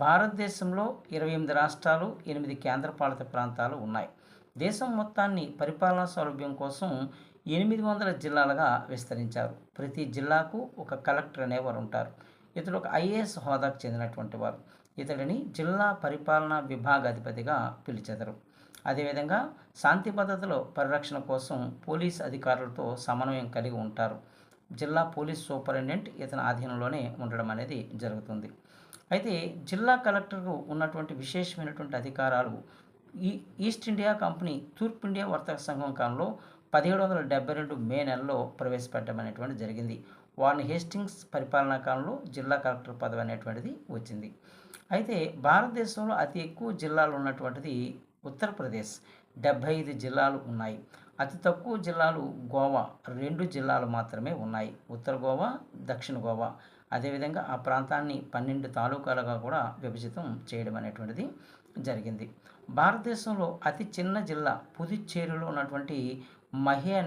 భారతదేశంలో 28 రాష్ట్రాలు, 8 కేంద్రపాలిత ప్రాంతాలు ఉన్నాయి. దేశం మొత్తాన్ని పరిపాలనా సౌలభ్యం కోసం 800 జిల్లాలుగా విస్తరించారు. ప్రతి జిల్లాకు ఒక కలెక్టర్ అనేవారు ఉంటారు. ఇతడు ఒక ఐఏఎస్ హోదాకు చెందినటువంటి వారు. ఇతడిని జిల్లా పరిపాలనా విభాగాధిపతిగా పిలిచెదరు. అదేవిధంగా శాంతి భద్రతల పరిరక్షణ కోసం పోలీస్ అధికారులతో సమన్వయం కలిగి ఉంటారు. జిల్లా పోలీస్ సూపరింటెండెంట్ ఇతని ఆధీనంలోనే ఉండడం అనేది జరుగుతుంది. అయితే జిల్లా కలెక్టర్కు ఉన్నటువంటి విశేషమైనటువంటి అధికారాలు ఈ ఈస్ట్ ఇండియా కంపెనీ తూర్పు ఇండియా వర్తక సంఘం కాలంలో 1772 మే నెలలో ప్రవేశపెట్టడం అనేటువంటిది జరిగింది. వారిని హేస్టింగ్స్ పరిపాలనా కాలంలో జిల్లా కలెక్టర్ పదవి అనేటువంటిది వచ్చింది. అయితే భారతదేశంలో అతి ఎక్కువ జిల్లాలు ఉన్నటువంటిది ఉత్తరప్రదేశ్. 75 జిల్లాలు ఉన్నాయి. అతి తక్కువ జిల్లాలు గోవా, 2 జిల్లాలు మాత్రమే ఉన్నాయి. ఉత్తర గోవా, దక్షిణ గోవా. అదేవిధంగా ఆ ప్రాంతాన్ని 12 తాలూకాలుగా కూడా విభజితం చేయడం అనేటువంటిది జరిగింది. భారతదేశంలో అతి చిన్న జిల్లా పుదుచ్చేరిలో ఉన్నటువంటి మహే అనే